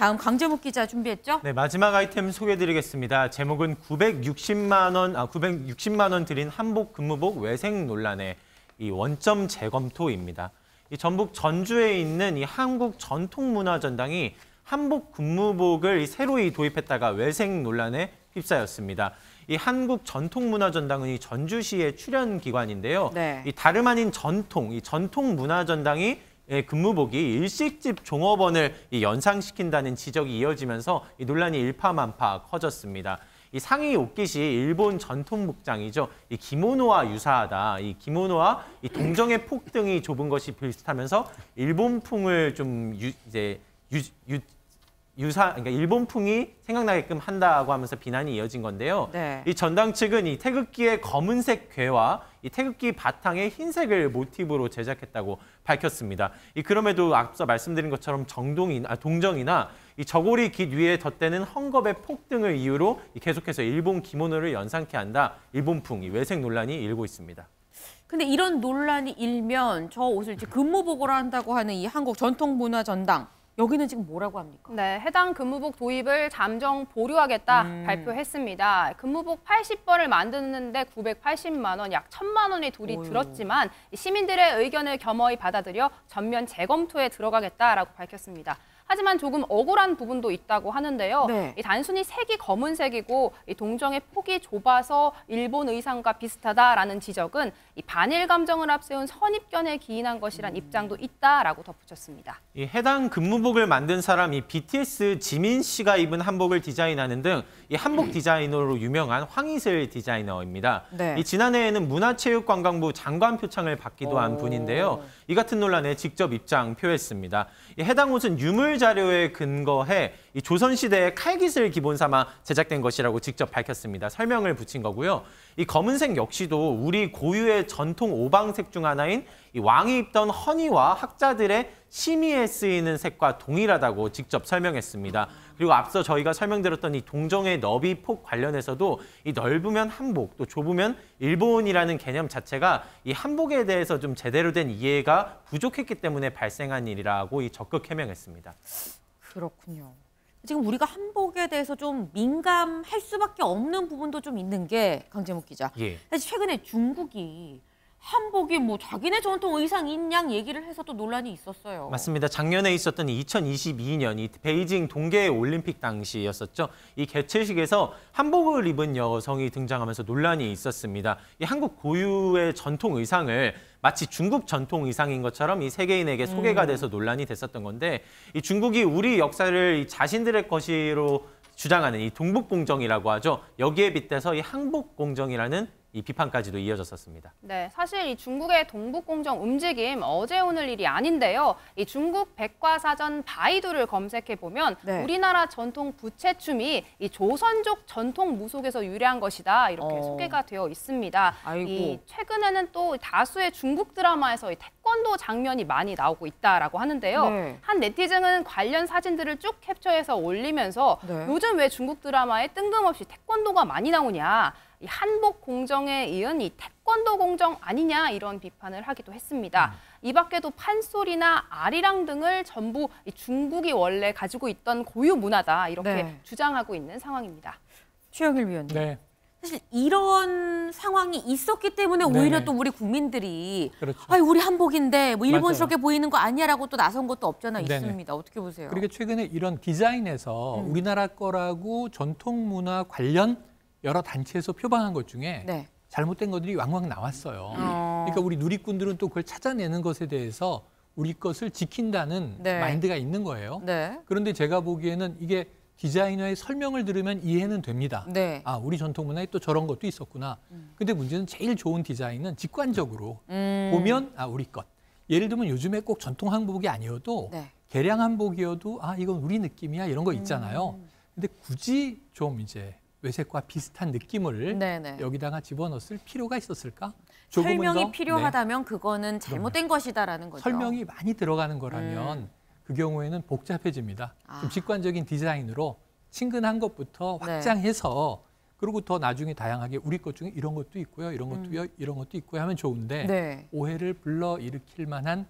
다음 강재묵 기자 준비했죠? 네, 마지막 아이템 소개해드리겠습니다. 제목은 960만 원 들인 한복 근무복 외생 논란의 이 원점 재검토입니다. 이 전북 전주에 있는 이 한국 전통문화전당이 한복 근무복을 새로이 도입했다가 외생 논란에 휩싸였습니다. 이 한국 전통문화전당은 이 전주시의 출연기관인데요. 네. 이 다름 아닌 이 전통문화전당이 근무복이 일식집 종업원을 연상시킨다는 지적이 이어지면서 이 논란이 일파만파 커졌습니다. 이 상의 옷깃이 일본 전통 복장이죠. 이 기모노와 유사하다. 이 기모노와 이 동정의 폭등이 좁은 것이 비슷하면서 일본풍을 좀 그러니까 일본풍이 생각나게끔 한다고 하면서 비난이 이어진 건데요. 네. 이 전당 측은 이 태극기의 검은색 괴와 이 태극기 바탕에 흰색을 모티브로 제작했다고 밝혔습니다. 그럼에도 앞서 말씀드린 것처럼 동정이나 이 저고리 깃 위에 덧대는 헝겊의 폭등을 이유로 계속해서 일본 기모노를 연상케 한다. 일본풍, 외색 논란이 일고 있습니다. 근데 이런 논란이 일면 저 옷을 이제 근무복으로 한다고 하는 이 한국 전통문화전당. 여기는 지금 뭐라고 합니까? 네, 해당 근무복 도입을 잠정 보류하겠다 발표했습니다. 근무복 80벌을 만드는데 980만 원, 약 1,000만 원의 돈이 들었지만 시민들의 의견을 겸허히 받아들여 전면 재검토에 들어가겠다라고 밝혔습니다. 하지만 조금 억울한 부분도 있다고 하는데요. 네. 단순히 색이 검은색이고 동정의 폭이 좁아서 일본 의상과 비슷하다라는 지적은 반일 감정을 앞세운 선입견에 기인한 것이란 입장도 있다라고 덧붙였습니다. 이 해당 근무복을 만든 사람이 BTS 지민 씨가 입은 한복을 디자인하는 등 이 한복 디자이너로 유명한 황희슬 디자이너입니다. 네. 지난해에는 문화체육관광부 장관 표창을 받기도 한 분인데요. 이 같은 논란에 직접 입장 표했습니다. 해당 옷은 유물 자료에 근거해 이 조선시대의 칼깃을 기본 삼아 제작된 것이라고 직접 밝혔습니다. 설명을 붙인 거고요. 이 검은색 역시도 우리 고유의 전통 오방색 중 하나인 이 왕이 입던 허니와 학자들의 심의에 쓰이는 색과 동일하다고 직접 설명했습니다. 그리고 앞서 저희가 설명드렸던 이 동정의 너비 폭 관련해서도 이 넓으면 한복, 또 좁으면 일본이라는 개념 자체가 이 한복에 대해서 좀 제대로 된 이해가 부족했기 때문에 발생한 일이라고 적극 해명했습니다. 그렇군요. 지금 우리가 한복에 대해서 좀 민감할 수밖에 없는 부분도 좀 있는 게 강재묵 기자. 예. 사실 최근에 중국이 한복이 뭐 자기네 전통 의상인 양 얘기를 해서 또 논란이 있었어요. 맞습니다. 작년에 있었던 2022년 이 베이징 동계 올림픽 당시였었죠. 이 개최식에서 한복을 입은 여성이 등장하면서 논란이 있었습니다. 이 한국 고유의 전통 의상을 마치 중국 전통 의상인 것처럼 이 세계인에게 소개가 돼서 논란이 됐었던 건데 이 중국이 우리 역사를 자신들의 것으로 주장하는 이 동북공정이라고 하죠. 여기에 빗대서 이 한복공정이라는 이 비판까지도 이어졌었습니다. 네, 사실 이 중국의 동북공정 움직임 어제 오늘 일이 아닌데요. 이 중국 백과사전 바이두를 검색해 보면 네. 우리나라 전통 부채춤이 이 조선족 전통 무속에서 유래한 것이다 이렇게 소개가 되어 있습니다. 아이고. 이 최근에는 또 다수의 중국 드라마에서 이 태권도 장면이 많이 나오고 있다라고 하는데요. 네. 한 네티즌은 관련 사진들을 쭉 캡처해서 올리면서 네. 요즘 왜 중국 드라마에 뜬금없이 태권도가 많이 나오냐. 이 한복 공정에 이은 이 태권도 공정 아니냐 이런 비판을 하기도 했습니다. 이 밖에도 판소리나 아리랑 등을 전부 이 중국이 원래 가지고 있던 고유 문화다 이렇게 네. 주장하고 있는 상황입니다. 최영일 위원님. 네. 사실 이런 상황이 있었기 때문에 네네. 오히려 또 우리 국민들이 그렇죠. 아이 우리 한복인데 뭐 일본스럽게 맞아요. 보이는 거 아니야라고 또 나선 것도 없잖아 네네. 있습니다. 어떻게 보세요? 그리고 최근에 이런 디자인에서 우리나라 거라고 전통문화 관련 여러 단체에서 표방한 것 중에 네. 잘못된 것들이 왕왕 나왔어요. 그러니까 우리 누리꾼들은 또 그걸 찾아내는 것에 대해서 우리 것을 지킨다는 네. 마인드가 있는 거예요. 네. 그런데 제가 보기에는 이게 디자이너의 설명을 들으면 이해는 됩니다. 네. 아, 우리 전통 문화에 또 저런 것도 있었구나. 근데 문제는 제일 좋은 디자인은 직관적으로 보면 아, 우리 것. 예를 들면 요즘에 꼭 전통 한복이 아니어도 네. 개량 한복이어도 아, 이건 우리 느낌이야 이런 거 있잖아요. 근데 굳이 좀 이제 외색과 비슷한 느낌을 네네. 여기다가 집어넣었을 필요가 있었을까? 설명이 더, 필요하다면 그거는 잘못된 것이다라는 거죠. 설명이 많이 들어가는 거라면 그 경우에는 복잡해집니다. 좀 직관적인 디자인으로 친근한 것부터 네. 확장해서 그리고 더 나중에 다양하게 우리 것 중에 이런 것도 있고요. 이런 것도 이런 것도 있고요 하면 좋은데 네. 오해를 불러일으킬 만한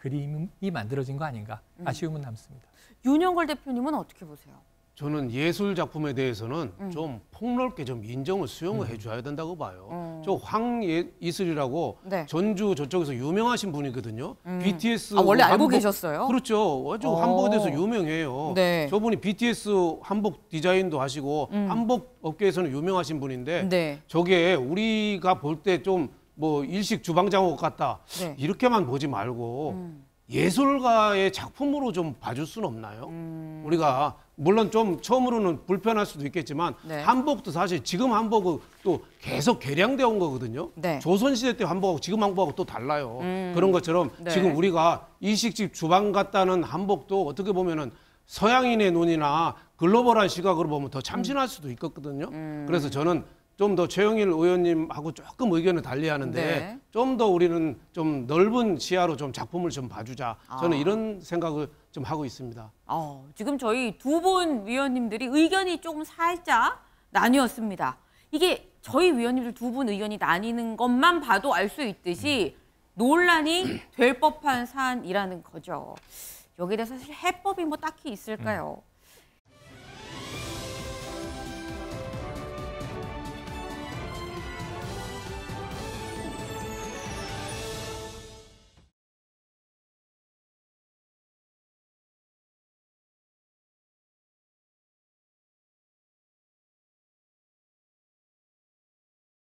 그림이 만들어진 거 아닌가 아쉬움은 남습니다. 윤영걸 대표님은 어떻게 보세요? 저는 예술 작품에 대해서는 좀 폭넓게 좀 인정을 수용을 해줘야 된다고 봐요. 저 황예이슬이라고 네. 전주 저쪽에서 유명하신 분이거든요. BTS 원래 알고 한복- 계셨어요? 그렇죠. 아주 한복에 대해서 유명해요. 네. 저분이 BTS 한복 디자인도 하시고 한복 업계에서는 유명하신 분인데 네. 저게 우리가 볼 때 좀 뭐 일식 주방장옷 같다 네. 이렇게만 보지 말고 예술가의 작품으로 좀 봐줄 수는 없나요? 우리가 물론 좀 처음으로는 불편할 수도 있겠지만 네. 한복도 사실 지금 한복은 또 계속 개량되어 온 거거든요. 네. 조선시대 때 한복하고 지금 한복하고 또 달라요. 그런 것처럼 네. 지금 우리가 일식집 주방 같다는 한복도 어떻게 보면은 서양인의 눈이나 글로벌한 시각으로 보면 더 참신할 수도 있거든요. 그래서 저는 좀 더 최영일 의원님하고 조금 의견을 달리하는데 네. 좀 더 우리는 좀 넓은 시야로 좀 작품을 좀 봐주자. 저는 이런 생각을 좀 하고 있습니다. 지금 저희 두 분 위원님들이 의견이 조금 살짝 나뉘었습니다. 이게 저희 위원님들 두 분 의견이 나뉘는 것만 봐도 알 수 있듯이 논란이 될 법한 사안이라는 거죠. 여기에 대해서 사실 해법이 뭐 딱히 있을까요?